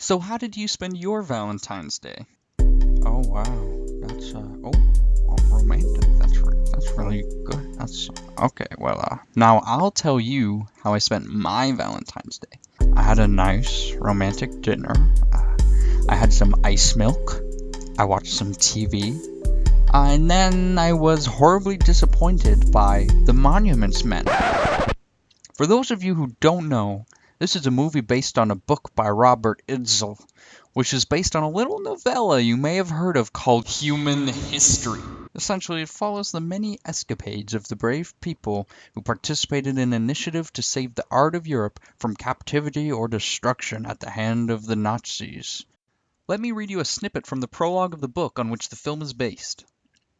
So how did you spend your Valentine's Day? Oh wow, that's romantic. That's really good. That's okay. Well, now I'll tell you how I spent my Valentine's Day. I had a nice romantic dinner. I had some ice milk. I watched some TV. And then I was horribly disappointed by The Monuments Men. For those of you who don't know, this is a movie based on a book by Robert Itzel, which is based on a little novella you may have heard of called Human History. Essentially, it follows the many escapades of the brave people who participated in an initiative to save the art of Europe from captivity or destruction at the hand of the Nazis. Let me read you a snippet from the prologue of the book on which the film is based.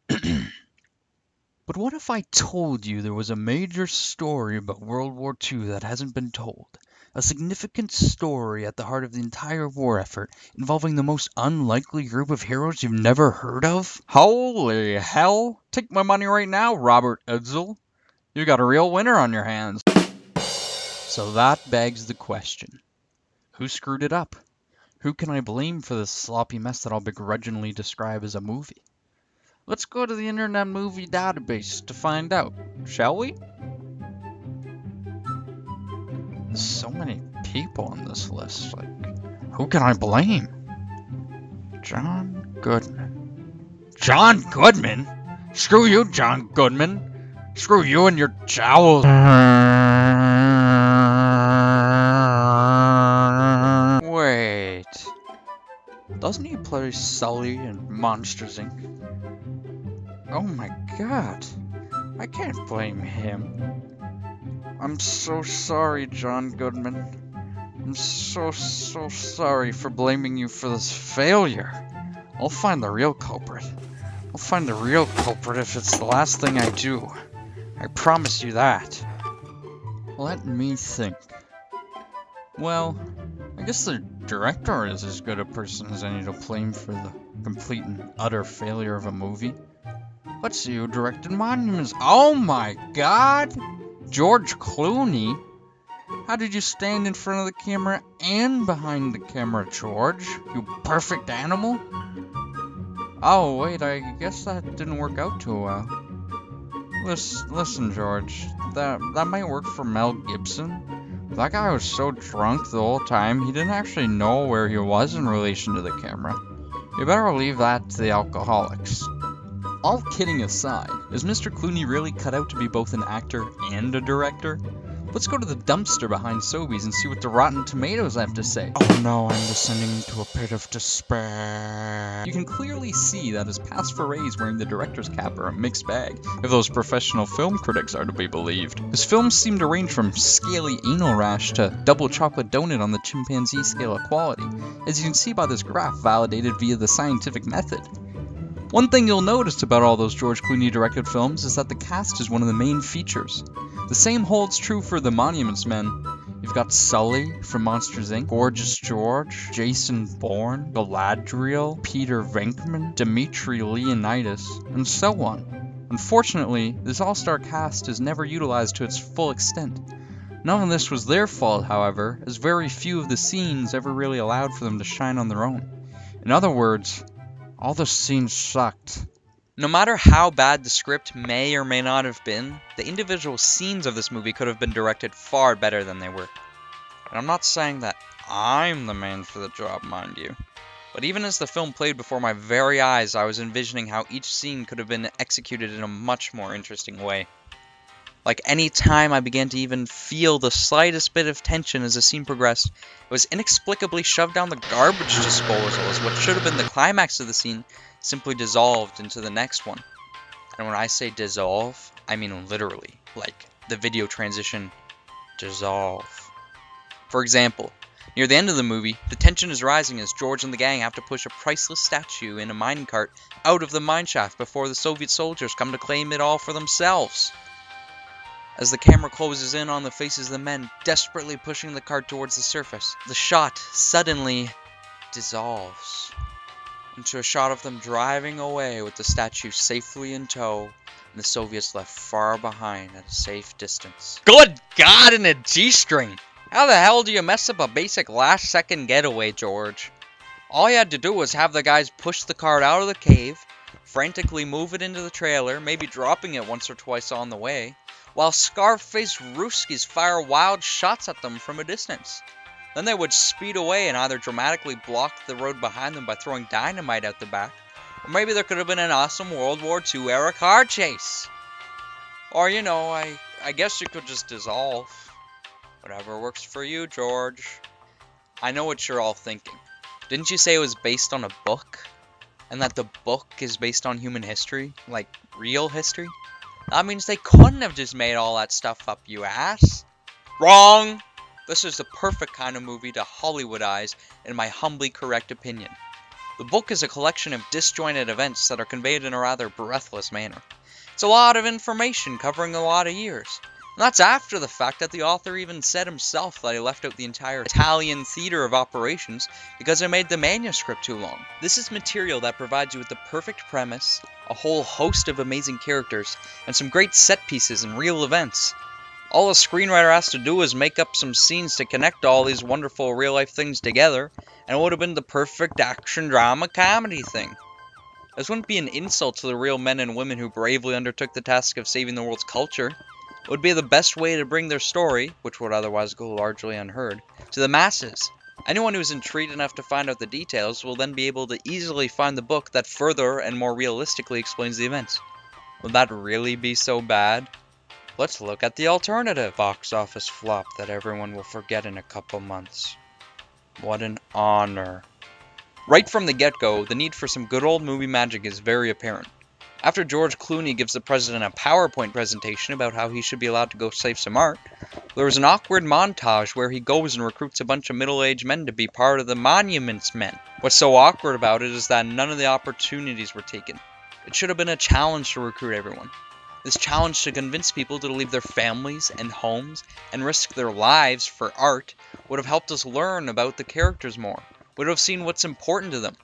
But what if I told you there was a major story about World War II that hasn't been told? A significant story at the heart of the entire war effort, involving the most unlikely group of heroes you've never heard of? Holy hell! Take my money right now, Robert Edsel. You got a real winner on your hands. So that begs the question. Who screwed it up? Who can I blame for this sloppy mess that I'll begrudgingly describe as a movie? Let's go to the Internet Movie Database to find out, shall we? There's so many people on this list, who can I blame? John Goodman. John Goodman? Screw you, John Goodman. Screw you and your jowls. Wait. Doesn't he play Sully in Monsters, Inc.? Oh my god. I can't blame him. I'm so sorry, John Goodman. I'm so sorry for blaming you for this failure. I'll find the real culprit. I'll find the real culprit if it's the last thing I do. I promise you that. Let me think. Well, I guess the director is as good a person as any to blame for the complete and utter failure of a movie. Let's see who directed Monuments. Oh my god! George Clooney? How did you stand in front of the camera and behind the camera, George? You perfect animal? Oh wait, I guess that didn't work out too well. Listen, George, that might work for Mel Gibson. That guy was so drunk the whole time, he didn't actually know where he was in relation to the camera. You better leave that to the alcoholics. All kidding aside, is Mr. Clooney really cut out to be both an actor and a director? Let's go to the dumpster behind Sobeys and see what the Rotten Tomatoes have to say. Oh no, I'm descending into a pit of despair. You can clearly see that his past forays wearing the director's cap are a mixed bag, if those professional film critics are to be believed. His films seem to range from scaly anal rash to double chocolate donut on the chimpanzee scale of quality, as you can see by this graph validated via the scientific method. One thing you'll notice about all those George Clooney directed films is that the cast is one of the main features. The same holds true for The Monuments Men. You've got Sully from Monsters, Inc., Gorgeous George, Jason Bourne, Galadriel, Peter Venkman, Dimitri Leonidas, and so on. Unfortunately, this all-star cast is never utilized to its full extent. None of this was their fault, however, as very few of the scenes ever really allowed for them to shine on their own. In other words, all the scenes sucked. No matter how bad the script may or may not have been, the individual scenes of this movie could have been directed far better than they were. And I'm not saying that I'm the man for the job, mind you. But even as the film played before my very eyes, I was envisioning how each scene could have been executed in a much more interesting way. Like any time I began to even feel the slightest bit of tension as the scene progressed, it was inexplicably shoved down the garbage disposal as what should have been the climax of the scene simply dissolved into the next one. And when I say dissolve, I mean literally, like the video transition dissolve. For example, near the end of the movie, the tension is rising as George and the gang have to push a priceless statue in a mine cart out of the mine shaft before the Soviet soldiers come to claim it all for themselves. As the camera closes in on the faces of the men desperately pushing the cart towards the surface, the shot suddenly dissolves into a shot of them driving away with the statue safely in tow and the Soviets left far behind at a safe distance. Good God, in a G-string! How the hell do you mess up a basic last-second getaway, George? All you had to do was have the guys push the cart out of the cave, frantically move it into the trailer, maybe dropping it once or twice on the way, while Scarface Rooskies fire wild shots at them from a distance. Then they would speed away and either dramatically block the road behind them by throwing dynamite out the back, or maybe there could have been an awesome World War II era car chase. Or, you know, I guess you could just dissolve. Whatever works for you, George. I know what you're all thinking. Didn't you say it was based on a book? And that the book is based on human history? Like, real history? That means they couldn't have just made all that stuff up, you ass. Wrong! This is the perfect kind of movie to Hollywoodize, in my humbly correct opinion. The book is a collection of disjointed events that are conveyed in a rather breathless manner. It's a lot of information covering a lot of years. And that's after the fact that the author even said himself that he left out the entire Italian theater of operations because it made the manuscript too long. This is material that provides you with the perfect premise, a whole host of amazing characters, and some great set pieces and real events. All a screenwriter has to do is make up some scenes to connect all these wonderful real-life things together, and it would have been the perfect action drama comedy thing. This wouldn't be an insult to the real men and women who bravely undertook the task of saving the world's culture. It would be the best way to bring their story, which would otherwise go largely unheard, to the masses. Anyone who's intrigued enough to find out the details will then be able to easily find the book that further and more realistically explains the events. Would that really be so bad? Let's look at the alternative box office flop that everyone will forget in a couple months. What an honor. Right from the get-go, the need for some good old movie magic is very apparent. After George Clooney gives the president a PowerPoint presentation about how he should be allowed to go save some art, there was an awkward montage where he goes and recruits a bunch of middle-aged men to be part of the Monuments Men. What's so awkward about it is that none of the opportunities were taken. It should have been a challenge to recruit everyone. This challenge to convince people to leave their families and homes and risk their lives for art would have helped us learn about the characters more. We would have seen what's important to them.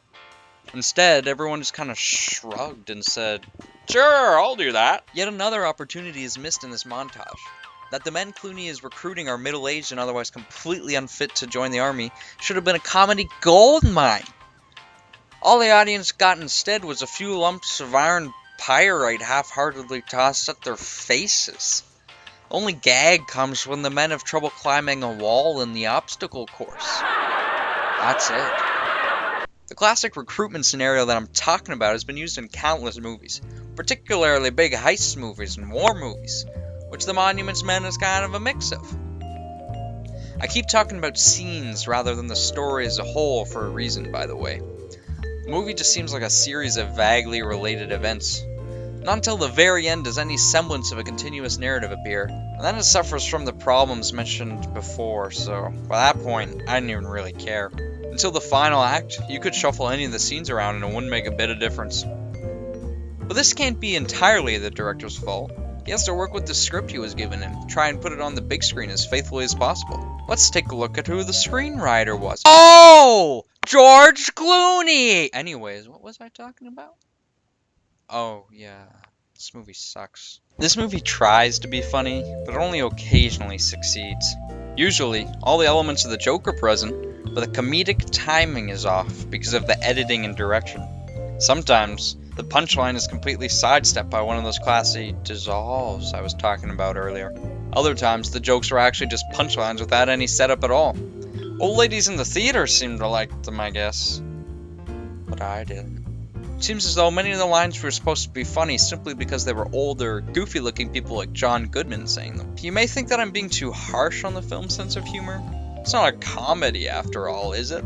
Instead, everyone just kind of shrugged and said, "Sure, I'll do that." Yet another opportunity is missed in this montage. That the men Clooney is recruiting are middle-aged and otherwise completely unfit to join the army should have been a comedy goldmine. All the audience got instead was a few lumps of iron pyrite half-heartedly tossed at their faces. The only gag comes when the men have trouble climbing a wall in the obstacle course. That's it. The classic recruitment scenario that I'm talking about has been used in countless movies, particularly big heist movies and war movies, which the Monuments Men is kind of a mix of. I keep talking about scenes rather than the story as a whole for a reason, by the way. The movie just seems like a series of vaguely related events. Not until the very end does any semblance of a continuous narrative appear, and then it suffers from the problems mentioned before, so by that point, I didn't even really care. Until the final act, you could shuffle any of the scenes around and it wouldn't make a bit of difference. But this can't be entirely the director's fault. He has to work with the script he was given and try and put it on the big screen as faithfully as possible. Let's take a look at who the screenwriter was. Oh! George Clooney! Anyways, what was I talking about? Oh, yeah. This movie sucks. This movie tries to be funny, but only occasionally succeeds. Usually, all the elements of the joke are present, but the comedic timing is off because of the editing and direction. Sometimes, the punchline is completely sidestepped by one of those classy dissolves I was talking about earlier. Other times, the jokes are actually just punchlines without any setup at all. Old ladies in the theater seem to like them, I guess. But I didn't. It seems as though many of the lines were supposed to be funny simply because they were older, goofy-looking people like John Goodman saying them. You may think that I'm being too harsh on the film's sense of humor. It's not a comedy, after all, is it?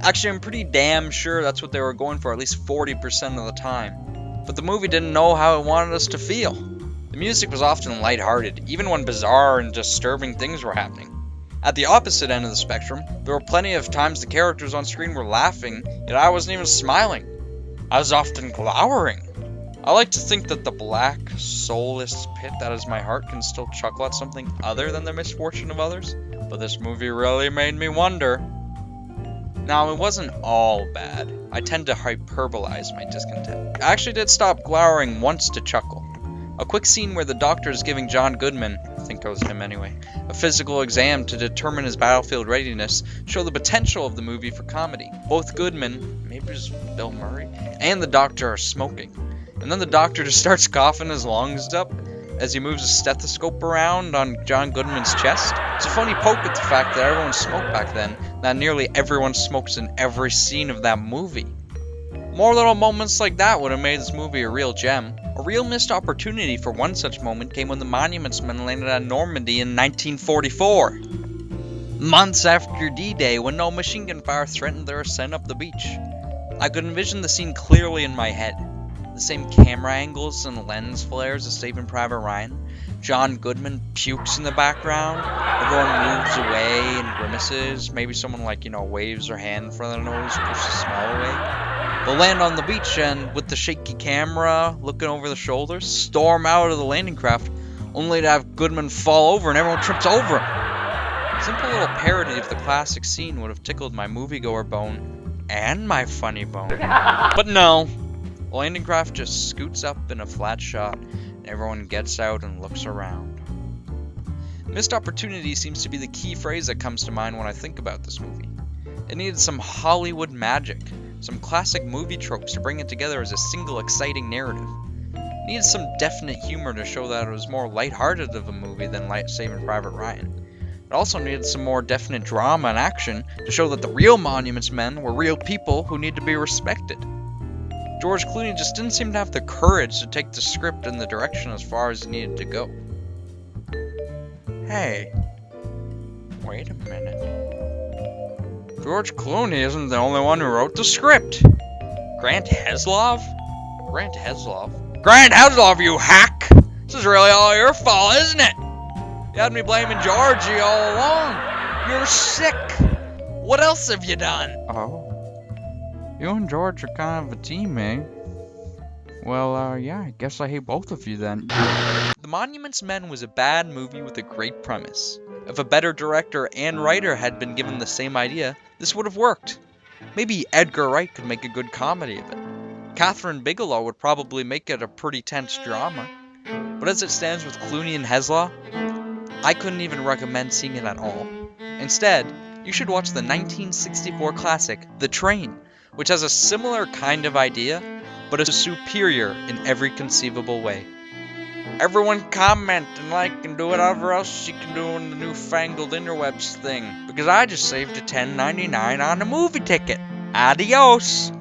Actually, I'm pretty damn sure that's what they were going for at least 40% of the time. But the movie didn't know how it wanted us to feel. The music was often lighthearted, even when bizarre and disturbing things were happening. At the opposite end of the spectrum, there were plenty of times the characters on screen were laughing, yet I wasn't even smiling. I was often glowering. I like to think that the black, soulless pit that is my heart can still chuckle at something other than the misfortune of others, but this movie really made me wonder. Now, it wasn't all bad. I tend to hyperbolize my discontent. I actually did stop glowering once to chuckle. A quick scene where the doctor is giving John Goodman think it was him anyway, a physical exam to determine his battlefield readiness, show the potential of the movie for comedy. Both Goodman, maybe it was Bill Murray, and the doctor are smoking. And then the doctor just starts coughing his lungs up as he moves a stethoscope around on John Goodman's chest. It's a funny poke at the fact that everyone smoked back then, that nearly everyone smokes in every scene of that movie. More little moments like that would have made this movie a real gem. A real missed opportunity for one such moment came when the Monuments Men landed at Normandy in 1944. Months after D-Day, when no machine gun fire threatened their ascent up the beach. I could envision the scene clearly in my head. The same camera angles and lens flares as Saving Private Ryan. John Goodman pukes in the background. Everyone moves away and grimaces. Maybe someone waves their hand in front of their nose, pushes the smell away. They'll land on the beach and, with the shaky camera looking over the shoulders, storm out of the landing craft, only to have Goodman fall over and everyone trips over him. A simple little parody of the classic scene would have tickled my moviegoer bone and my funny bone. But no. The landing craft just scoots up in a flat shot, and everyone gets out and looks around. Missed opportunity seems to be the key phrase that comes to mind when I think about this movie. It needed some Hollywood magic, some classic movie tropes to bring it together as a single exciting narrative. It needed some definite humor to show that it was more lighthearted of a movie than Saving Private Ryan. It also needed some more definite drama and action to show that the real Monuments Men were real people who need to be respected. George Clooney just didn't seem to have the courage to take the script in the direction as far as it needed to go. Hey, wait a minute. George Clooney isn't the only one who wrote the script. Grant Heslov? Grant Heslov? Grant Heslov, you hack! This is really all your fault, isn't it? You had me blaming Georgie all along. You're sick. What else have you done? Oh. You and George are kind of a team, eh? Well, yeah, I guess I hate both of you then. The Monuments Men was a bad movie with a great premise. If a better director and writer had been given the same idea, this would have worked. Maybe Edgar Wright could make a good comedy of it. Catherine Bigelow would probably make it a pretty tense drama. But as it stands with Clooney and Heslov, I couldn't even recommend seeing it at all. Instead, you should watch the 1964 classic, The Train, which has a similar kind of idea, but is superior in every conceivable way. Everyone comment and like and do whatever else you can do in the newfangled interwebs thing, because I just saved a $10.99 on a movie ticket. Adios!